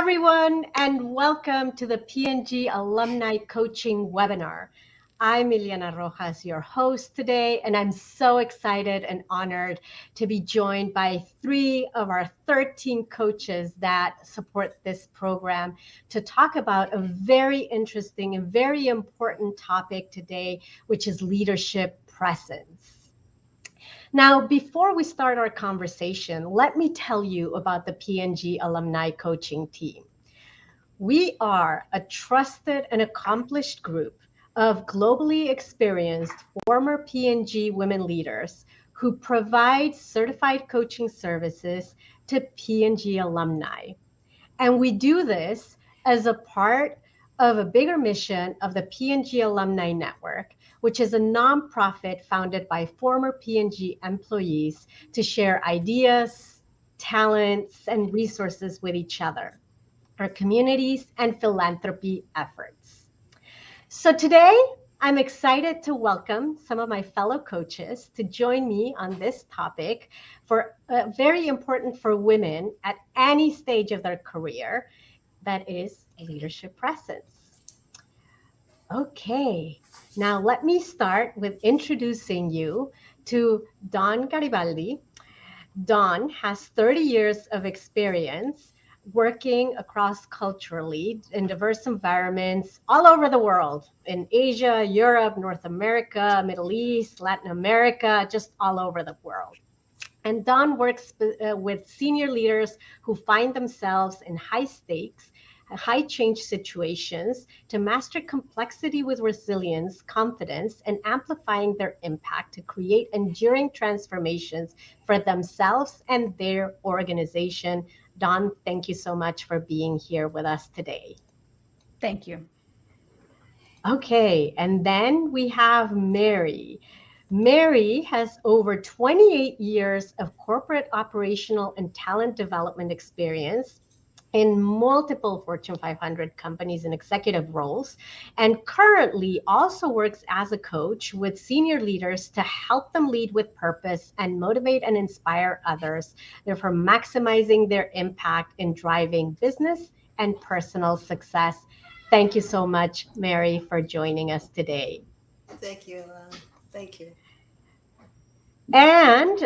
everyone, and welcome to the P&G Alumni Coaching Webinar. I'm Ileana Rojas, your host today, and I'm so excited and honored to be joined by 3 of our 13 coaches that support this program to talk about a very interesting and very important topic today, which is leadership presence. Now, before we start our conversation, let me tell you about the P&G Alumni Coaching Team. We are a trusted and accomplished group of globally experienced former P&G women leaders who provide certified coaching services to P&G alumni. And we do this as a part of a bigger mission of the P&G Alumni Network, which is a nonprofit founded by former P&G employees to share ideas, talents, and resources with each other, our communities, and philanthropy efforts. So today, I'm excited to welcome some of my fellow coaches to join me on this topic for very important for women at any stage of their career, that is leadership presence. Okay, now let me start with introducing you to Dawn Garibaldi. Dawn has 30 years of experience working across culturally in diverse environments all over the world, in Asia, Europe, North America, Middle East, Latin America, just all over the world. And Dawn works with senior leaders who find themselves in high stakes, high change situations to master complexity with resilience, confidence, and amplifying their impact to create enduring transformations for themselves and their organization. Dawn, thank you so much for being here with us today. Thank you. Okay, and then we have Mary. Mary has over 28 years of corporate operational and talent development experience in multiple Fortune 500 companies in executive roles, and currently also works as a coach with senior leaders to help them lead with purpose and motivate and inspire others, therefore maximizing their impact in driving business and personal success. Thank you so much, Mary, for joining us today. Thank you. Thank you. And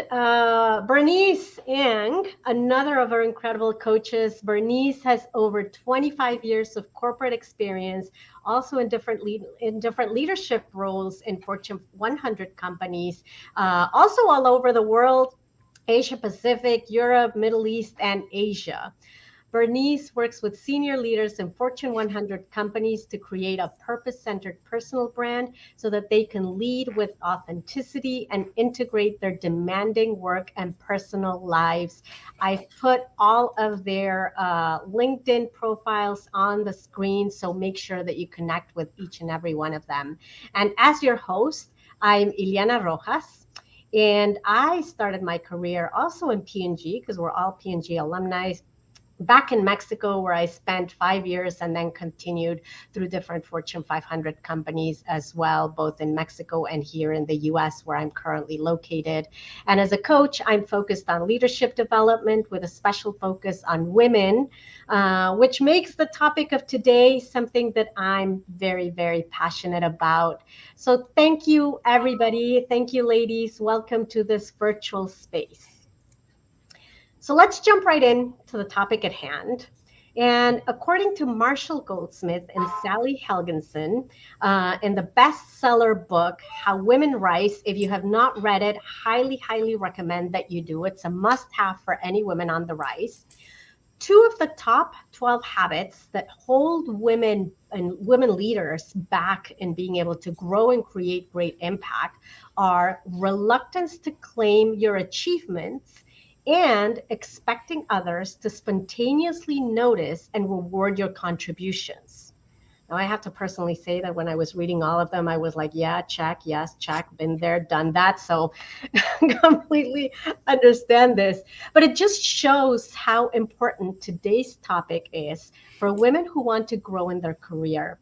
Bernice Ng, another of our incredible coaches. Bernice has over 25 years of corporate experience, also in different leadership roles in Fortune 100 companies, also all over the world, Asia Pacific, Europe, Middle East, and Asia. Bernice works with senior leaders in Fortune 100 companies to create a purpose-centered personal brand so that they can lead with authenticity and integrate their demanding work and personal lives. I've put all of their LinkedIn profiles on the screen, so make sure that you connect with each and every one of them. And as your host, I'm Ileana Rojas. And I started my career also in P&G because we're all P&G alumni, back in Mexico, where I spent 5 years and then continued through different Fortune 500 companies as well, both in Mexico and here in the US, where I'm currently located. And as a coach, I'm focused on leadership development with a special focus on women, which makes the topic of today something that I'm very, very passionate about. So thank you, everybody. Thank you, ladies. Welcome to this virtual space. So let's jump right in to the topic at hand. And according to Marshall Goldsmith and Sally Helgenson, in the bestseller book, How Women Rise, if you have not read it, highly, highly recommend that you do. It's a must-have for any women on the rise. 2 of the top 12 habits that hold women and women leaders back in being able to grow and create great impact are reluctance to claim your achievements and expecting others to spontaneously notice and reward your contributions. Now, I have to personally say that when I was reading all of them, I was like, yeah, check, yes, check, been there, done that. So completely understand this. But it just shows how important today's topic is for women who want to grow in their career.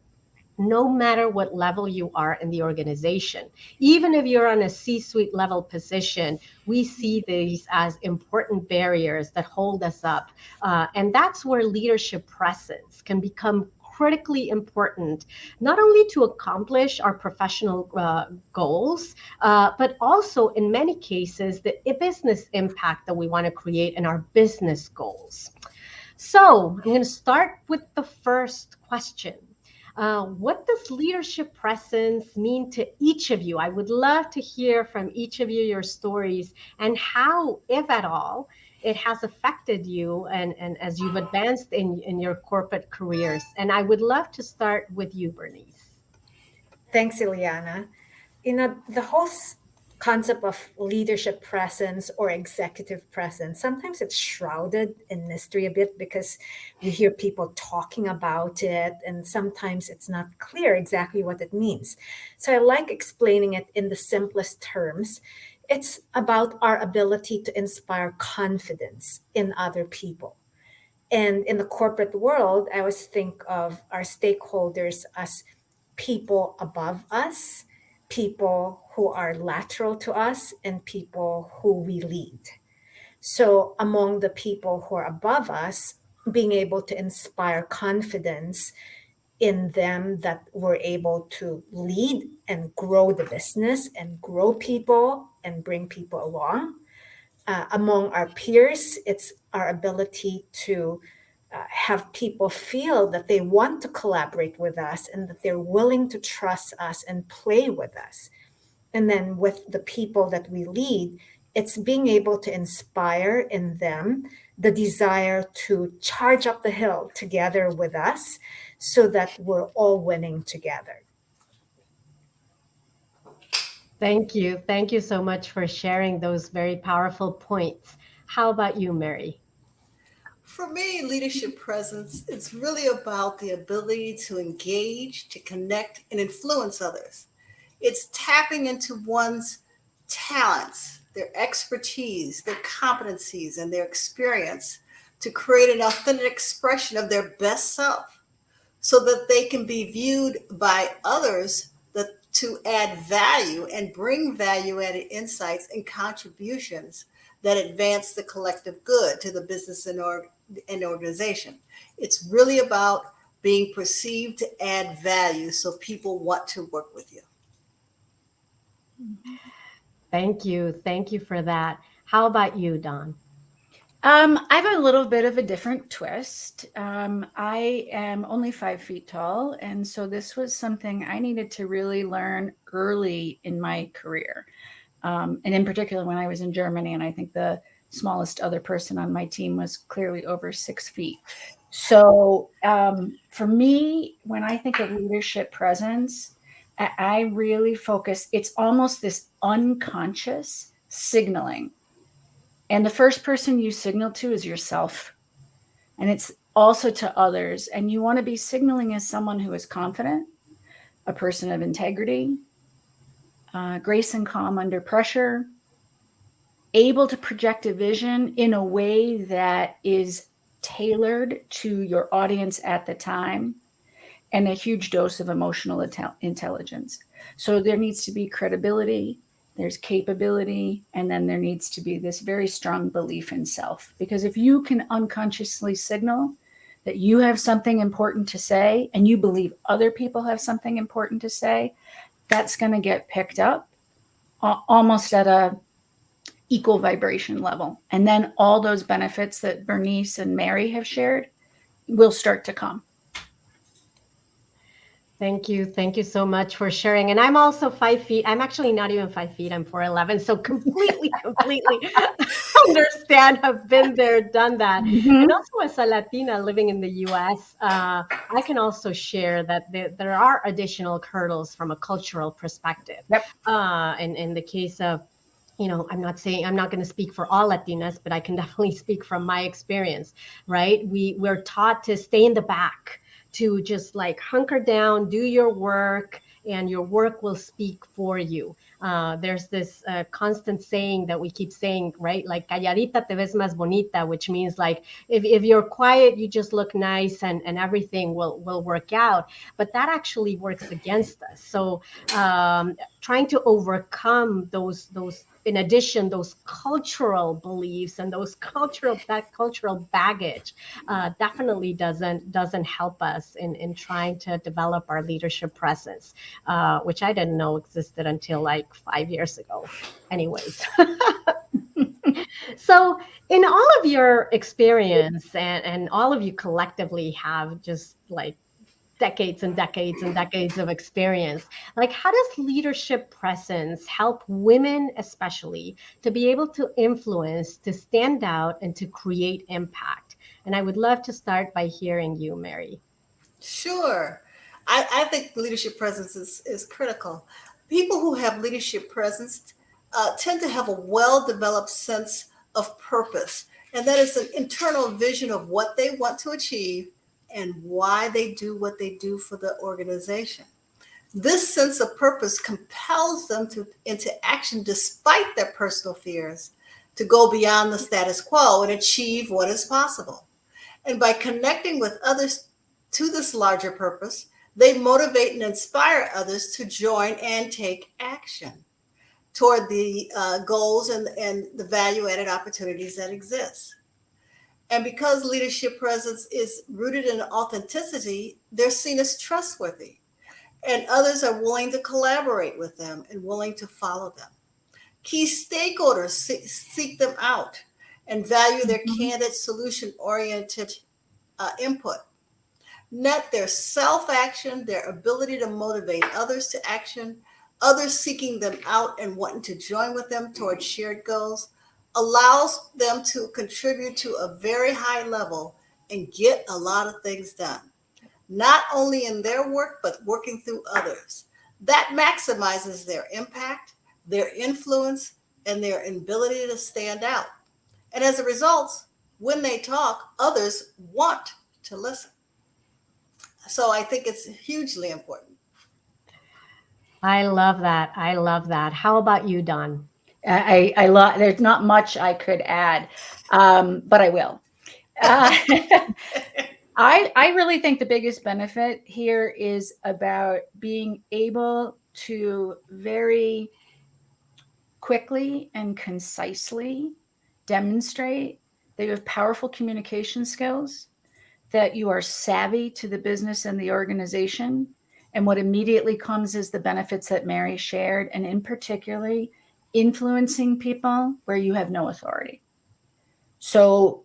no matter what level you are in the organization. Even if you're on a C-suite level position, we see these as important barriers that hold us up. And that's where leadership presence can become critically important, not only to accomplish our professional goals, but also in many cases, the business impact that we want to create in our business goals. So I'm going to start with the first question. What does leadership presence mean to each of you? I would love to hear from each of you your stories and how, if at all, it has affected you and as you've advanced in your corporate careers. And I would love to start with you, Bernice. Thanks, Ileana. The whole concept of leadership presence or executive presence, sometimes it's shrouded in mystery a bit because we hear people talking about it, and sometimes it's not clear exactly what it means. So I like explaining it in the simplest terms. It's about our ability to inspire confidence in other people. And in the corporate world, I always think of our stakeholders as people above us, people who are lateral to us, and people who we lead. So, among the people who are above us, being able to inspire confidence in them that we're able to lead and grow the business and grow people and bring people along. Among our peers, it's our ability to have people feel that they want to collaborate with us and that they're willing to trust us and play with us. And then with the people that we lead, it's being able to inspire in them the desire to charge up the hill together with us so that we're all winning together. Thank you. Thank you so much for sharing those very powerful points. How about you, Mary? For me, leadership presence is really about the ability to engage, to connect, and influence others. It's tapping into one's talents, their expertise, their competencies, and their experience to create an authentic expression of their best self so that they can be viewed by others that to add value and bring value added insights and contributions that advance the collective good to the business and organization. It's really about being perceived to add value so people want to work with you. Thank you. Thank you for that. How about you, Don? I have a little bit of a different twist. I am only 5 feet tall, and so this was something I needed to really learn early in my career. And in particular, when I was in Germany, and I think the smallest other person on my team was clearly over 6 feet. So for me, when I think of leadership presence, I really focus, it's almost this unconscious signaling. And the first person you signal to is yourself. And it's also to others. And you want to be signaling as someone who is confident, a person of integrity, grace and calm under pressure, able to project a vision in a way that is tailored to your audience at the time, and a huge dose of emotional intelligence. So there needs to be credibility, there's capability, and then there needs to be this very strong belief in self. Because if you can unconsciously signal that you have something important to say and you believe other people have something important to say, that's going to get picked up almost at a equal vibration level. And then all those benefits that Bernice and Mary have shared will start to come. Thank you. Thank you so much for sharing. And I'm also 5 feet. I'm actually not even 5 feet. I'm 4'11". So completely understand. Have been there, done that. Mm-hmm. And also as a Latina living in the US, I can also share that there are additional hurdles from a cultural perspective. Yep. In the case of, I'm not going to speak for all Latinas, but I can definitely speak from my experience, right? We're taught to stay in the back, to just like hunker down, do your work, and your work will speak for you. There's this constant saying that we keep saying, right? Like, calladita te ves más bonita, which means like, if you're quiet, you just look nice and everything will work out. But that actually works against us. So trying to overcome those in addition, those cultural beliefs and that cultural baggage definitely doesn't help us in trying to develop our leadership presence, which I didn't know existed until like 5 years ago. Anyways, so in all of your experience and all of you collectively have just like decades and decades and decades of experience. Like, how does leadership presence help women, especially, to be able to influence, to stand out, and to create impact? And I would love to start by hearing you, Mary. Sure. I think leadership presence is critical. People who have leadership presence tend to have a well developed sense of purpose, and that is an internal vision of what they want to achieve and why they do what they do for the organization. This sense of purpose compels them into action despite their personal fears, to go beyond the status quo and achieve what is possible. And by connecting with others to this larger purpose, they motivate and inspire others to join and take action toward the goals and the value added opportunities that exist. And because leadership presence is rooted in authenticity, they're seen as trustworthy, and others are willing to collaborate with them and willing to follow them. Key stakeholders seek them out and value their candid, solution oriented input. Net their self action, their ability to motivate others to action, others seeking them out and wanting to join with them towards shared goals, allows them to contribute to a very high level and get a lot of things done, not only in their work, but working through others. That maximizes their impact, their influence, and their ability to stand out. And as a result, when they talk, others want to listen. So I think it's hugely important. I love that. I love that. How about you, Don? I love. There's not much I could add, but I will. Uh, I really think the biggest benefit here is about being able to very quickly and concisely demonstrate that you have powerful communication skills, that you are savvy to the business and the organization. And what immediately comes is the benefits that Mary shared, and in particularly influencing people where you have no authority. So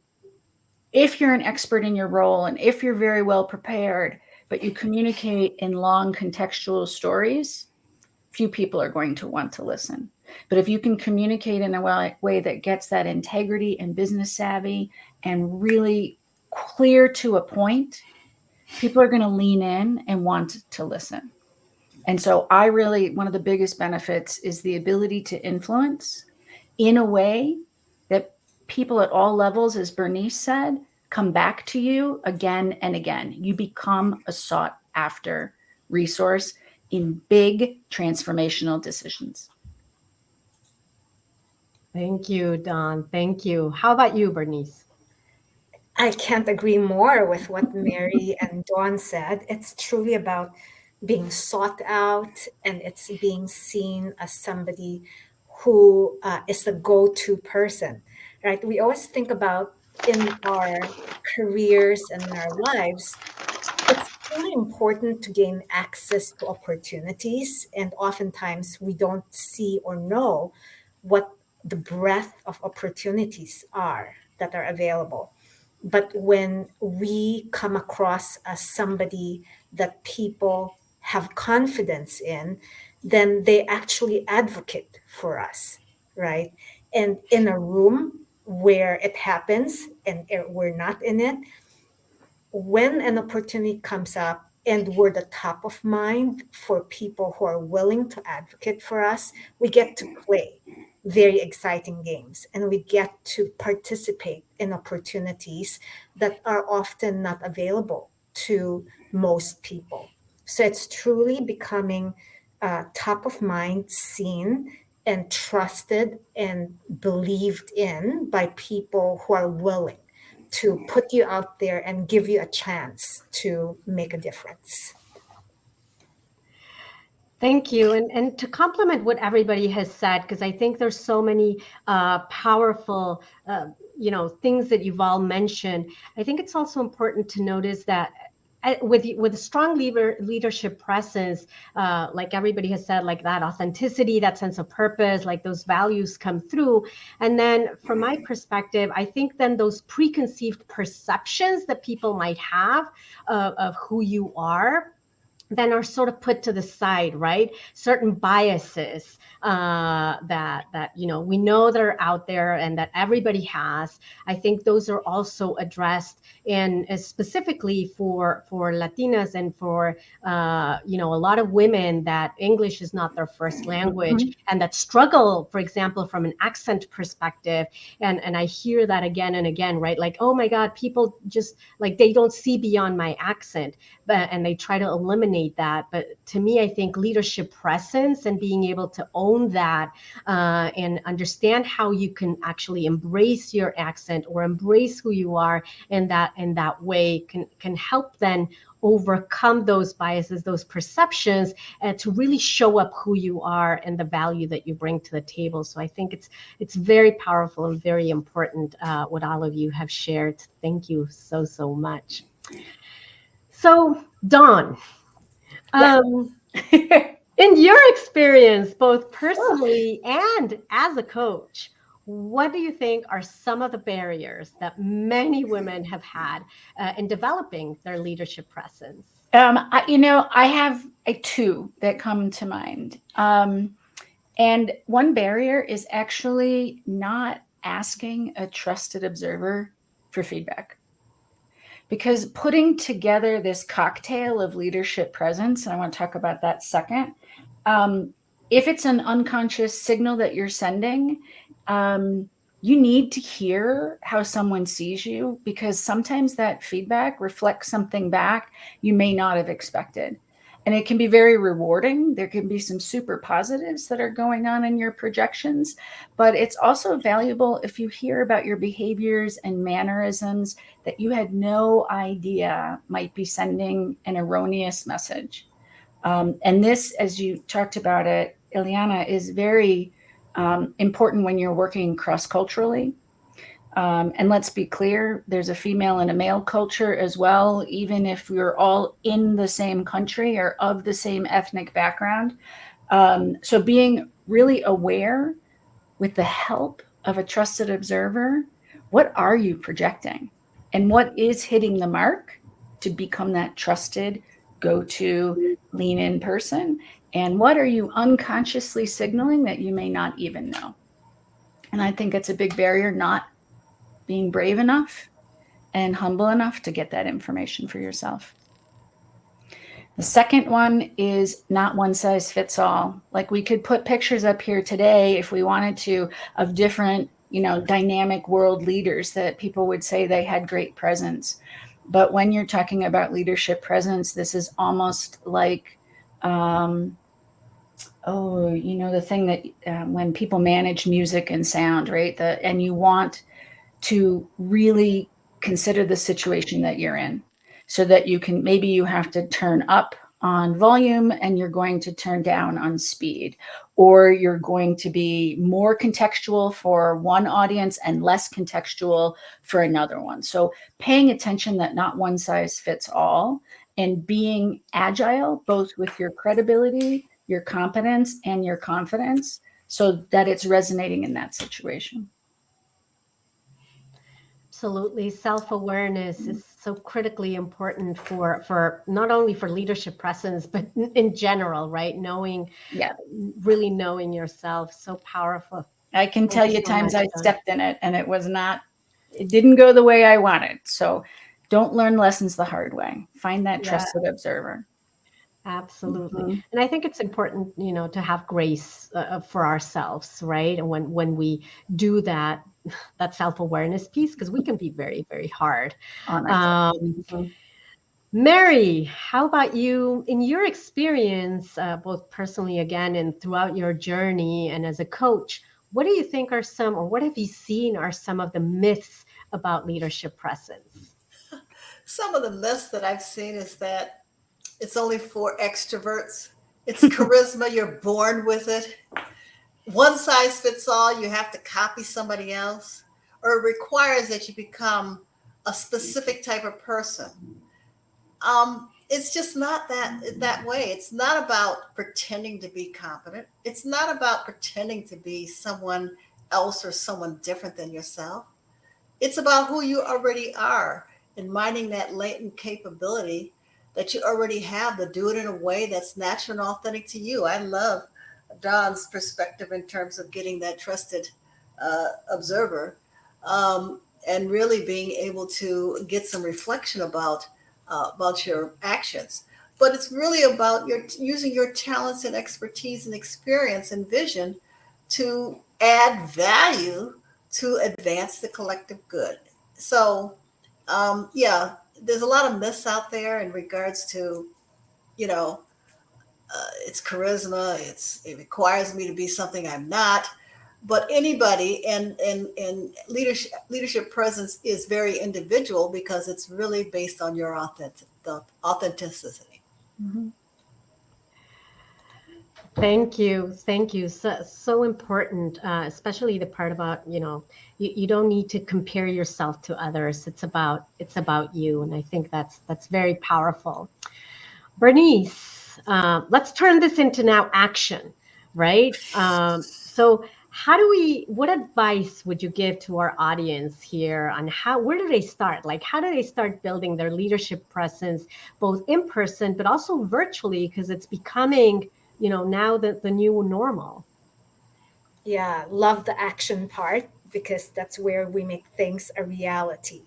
if you're an expert in your role and if you're very well prepared, but you communicate in long contextual stories, few people are going to want to listen. But if you can communicate in a way that gets that integrity and business savvy and really clear to a point, people are going to lean in and want to listen. And so one of the biggest benefits is the ability to influence in a way that people at all levels, as Bernice said, come back to you again and again. You become a sought after resource in big transformational decisions. Thank you, Don. Thank you. How about you, Bernice? I can't agree more with what Mary and Dawn said. It's truly about being sought out, and it's being seen as somebody who is the go to person, right? We always think about in our careers and in our lives, it's really important to gain access to opportunities. And oftentimes we don't see or know what the breadth of opportunities are that are available. But when we come across as somebody that people have confidence in, then they actually advocate for us, right? And in a room where it happens and we're not in it, when an opportunity comes up and we're the top of mind for people who are willing to advocate for us, we get to play very exciting games and we get to participate in opportunities that are often not available to most people. So it's truly becoming top of mind, seen, and trusted and believed in by people who are willing to put you out there and give you a chance to make a difference. Thank you. And to complement what everybody has said, because I think there's so many powerful, things that you've all mentioned. I think it's also important to notice that with a strong leadership presence, like everybody has said, like that authenticity, that sense of purpose, like those values come through. And then from my perspective, I think then those preconceived perceptions that people might have of who you are then are sort of put to the side, right? Certain biases that we know that are out there and that everybody has. I think those are also addressed in specifically for Latinas and for a lot of women that English is not their first language and that struggle, for example, from an accent perspective. And I hear that again and again, right? Like, oh my God, people just like they don't see beyond my accent, and they try to eliminate that. But to me, I think leadership presence and being able to own that and understand how you can actually embrace your accent or embrace who you are in that way can help then overcome those biases, those perceptions, and to really show up who you are and the value that you bring to the table. So I think it's very powerful and very important what all of you have shared. Thank you so much. So, Dawn, in your experience, both personally and as a coach, what do you think are some of the barriers that many women have had in developing their leadership presence? I have two that come to mind. And one barrier is actually not asking a trusted observer for feedback. Because putting together this cocktail of leadership presence, and I want to talk about that second, if it's an unconscious signal that you're sending, you need to hear how someone sees you, because sometimes that feedback reflects something back you may not have expected. And it can be very rewarding. There can be some super positives that are going on in your projections, but it's also valuable if you hear about your behaviors and mannerisms that you had no idea might be sending an erroneous message. And this, as you talked about it, Ileana, is very important when you're working cross-culturally. And let's be clear, there's a female and a male culture as well, even if we're all in the same country or of the same ethnic background. So being really aware with the help of a trusted observer, what are you projecting? And what is hitting the mark to become that trusted go-to lean-in person? And what are you unconsciously signaling that you may not even know? And I think it's a big barrier not being brave enough and humble enough to get that information for yourself. The second one is not one size fits all. Like, we could put pictures up here today if we wanted to of different, dynamic world leaders that people would say they had great presence. But when you're talking about leadership presence, this is almost like, the thing that when people manage music and sound, right? And you want to really consider the situation that you're in, so that maybe you have to turn up on volume and you're going to turn down on speed, or you're going to be more contextual for one audience and less contextual for another one. So paying attention that not one size fits all, and being agile, both with your credibility, your competence, and your confidence, so that it's resonating in that situation. Absolutely. Self-awareness is so critically important for not only for leadership presence, but in general, right? Really knowing yourself. So powerful. I can tell you times I stepped in it and it didn't go the way I wanted. So don't learn lessons the hard way. Find that trusted observer. Absolutely. And I think it's important, to have grace for ourselves, right? And when we do that self-awareness piece, because we can be very, very hard. Mary, how about you? In your experience, both personally again and throughout your journey and as a coach, what do you think are some, or what have you seen are some of the myths about leadership presence? Some of the myths that I've seen is that it's only for extroverts. It's charisma, you're born with it. One size fits all, you have to copy somebody else, or it requires that you become a specific type of person. It's just not that way. It's not about pretending to be competent. It's not about pretending to be someone else or someone different than yourself. It's about who you already are and minding that latent capability that you already have to do it in a way that's natural and authentic to you. I love Don's perspective in terms of getting that trusted observer, and really being able to get some reflection about your actions. But it's really about your using your talents and expertise and experience and vision to add value to advance the collective good. So, yeah, there's a lot of myths out there in regards to, you know, it's charisma. It requires me to be something I'm not. But anybody and leadership presence is very individual because it's really based on your the authenticity. Mhm. Thank you. Thank you. So, so important, especially the part about, you don't need to compare yourself to others. It's about you. And I think that's very powerful. Bernice, let's turn this into now action, right? So what advice would you give to our audience here on where do they start? Like, how do they start building their leadership presence, both in person, but also virtually, because it's becoming, now the new normal. Yeah, love the action part because that's where we make things a reality.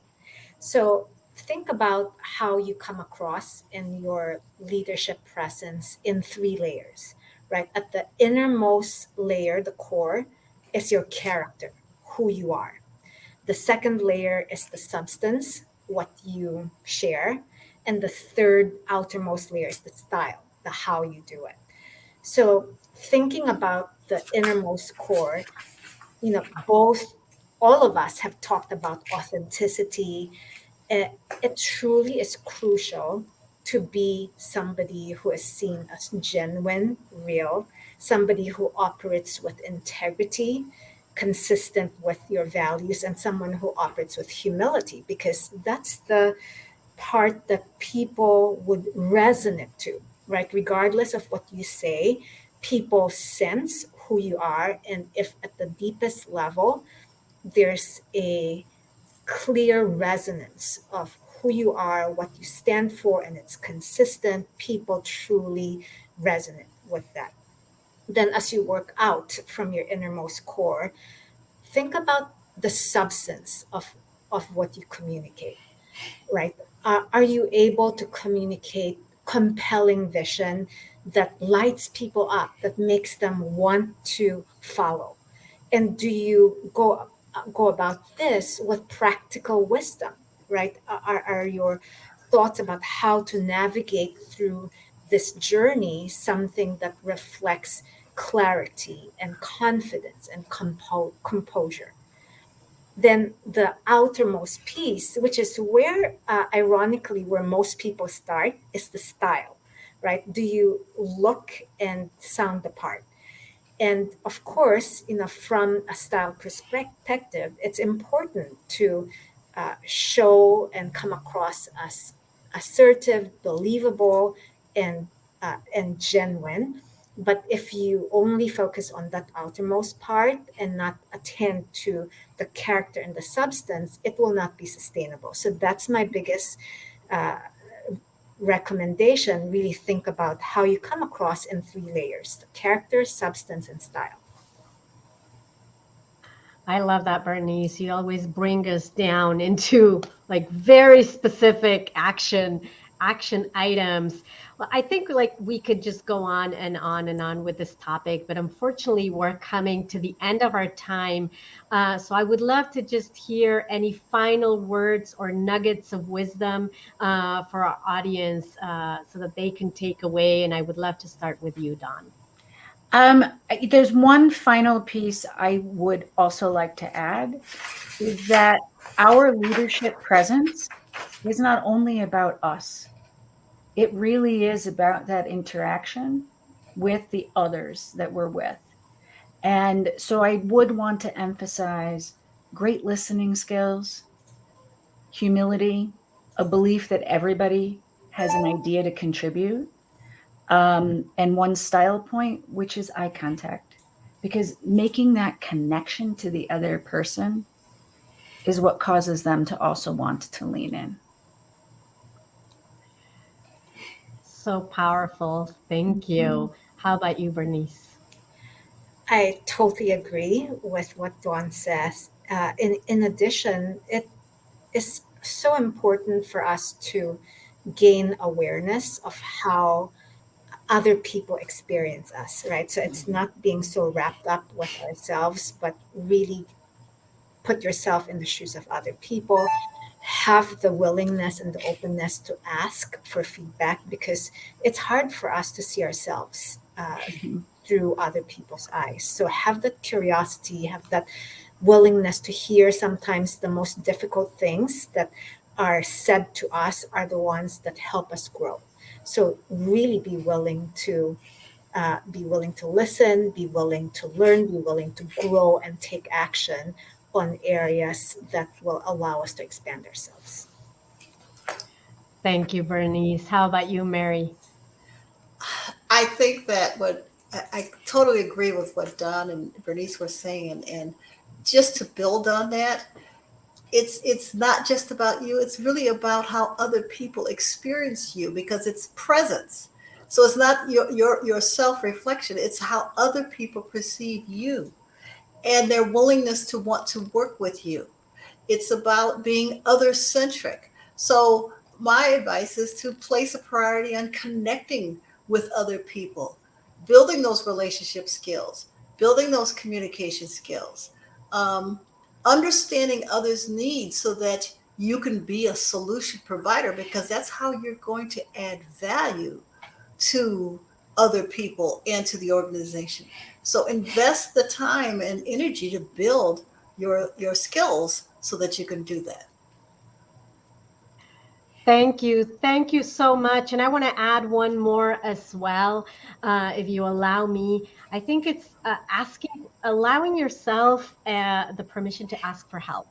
So think about how you come across in your leadership presence in three layers, right? At the innermost layer, the core, is your character, who you are. The second layer is the substance, what you share. And the third outermost layer is the style, the how you do it. So thinking about the innermost core, both all of us have talked about authenticity. It truly is crucial to be somebody who is seen as genuine, real, somebody who operates with integrity, consistent with your values, and someone who operates with humility, because that's the part that people would resonate to, right? Regardless of what you say, people sense who you are. And if at the deepest level, there's a clear resonance of who you are, what you stand for, and it's consistent, people truly resonate with that. Then, as you work out from your innermost core, think about the substance of what you communicate, right? Are you able to communicate compelling vision that lights people up, that makes them want to follow? And do you go about this with practical wisdom, right? Are your thoughts about how to navigate through this journey something that reflects clarity and confidence and composure? Then the outermost piece, which is where, ironically, where most people start, is the style, right? Do you look and sound the part? And of course, from a style perspective, it's important to show and come across as assertive, believable, and genuine. But if you only focus on that outermost part and not attend to the character and the substance, it will not be sustainable. So that's my biggest uh, recommendation. Really think about how you come across in three layers: the character, substance, and style. I love that, Bernice. You always bring us down into like very specific action action items. Well, I think like we could just go on and on and on with this topic, but unfortunately, we're coming to the end of our time. So I would love to just hear any final words or nuggets of wisdom for our audience so that they can take away. And I would love to start with you, Don. There's one final piece I would also like to add is that our leadership presence is not only about us. It really is about that interaction with the others that we're with. And so I would want to emphasize great listening skills, humility, a belief that everybody has an idea to contribute, and one style point, which is eye contact. Because making that connection to the other person is what causes them to also want to lean in. So powerful. Thank you. How about you, Bernice? I totally agree with what Dawn says. In addition, it is so important for us to gain awareness of how other people experience us, right? So it's not being so wrapped up with ourselves, but really put yourself in the shoes of other people. Have the willingness and the openness to ask for feedback because it's hard for us to see ourselves Mhm. through other people's eyes. So have that curiosity, have that willingness to hear. Sometimes the most difficult things that are said to us are the ones that help us grow. So really be willing to listen, be willing to learn, be willing to grow and take action on areas that will allow us to expand ourselves. Thank you, Bernice. How about you, Mary? I think that I totally agree with what Don and Bernice were saying, and just to build on that, it's not just about you. It's really about how other people experience you because it's presence. So it's not your self reflection. It's how other people perceive you and their willingness to want to work with you. It's about being other centric. So, my advice is to place a priority on connecting with other people, building those relationship skills, building those communication skills, um, understanding others' needs so that you can be a solution provider because that's how you're going to add value to other people and to the organization. So invest the time and energy to build your skills so that you can do that. Thank you. Thank you so much. And I want to add one more as well, if you allow me. I think it's allowing yourself the permission to ask for help,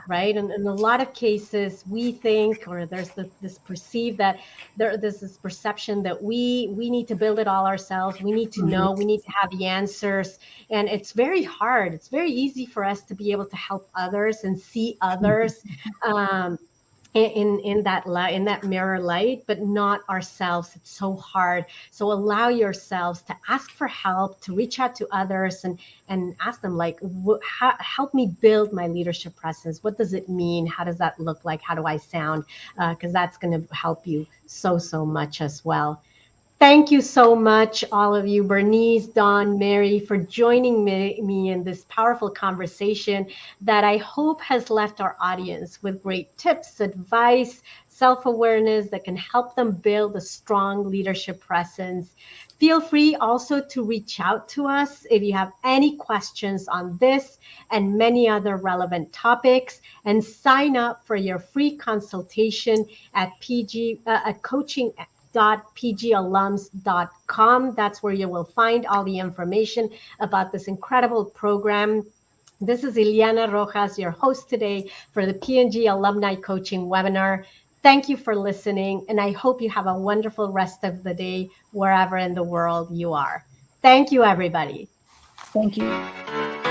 right? And in a lot of cases, we think, or there's this perceived that there's this perception that we need to build it all ourselves. We need to Mhm. know, we need to have the answers. And it's very hard. It's very easy for us to be able to help others and see others. Um, in that mirror light, but not ourselves. It's so hard. So allow yourselves to ask for help, to reach out to others, and ask them like, help me build my leadership presence. What does it mean? How does that look like? How do I sound? Because that's going to help you so much as well. Thank you so much, all of you, Bernice, Dawn, Mary, for joining me in this powerful conversation that I hope has left our audience with great tips, advice, self awareness that can help them build a strong leadership presence. Feel free also to reach out to us if you have any questions on this and many other relevant topics, and sign up for your free consultation at coaching pgalums.com. That's where you will find all the information about this incredible program. This is Ileana Rojas, your host today for the P&G Alumni Coaching webinar. Thank you for listening, and I hope you have a wonderful rest of the day wherever in the world you are. Thank you, everybody. Thank you.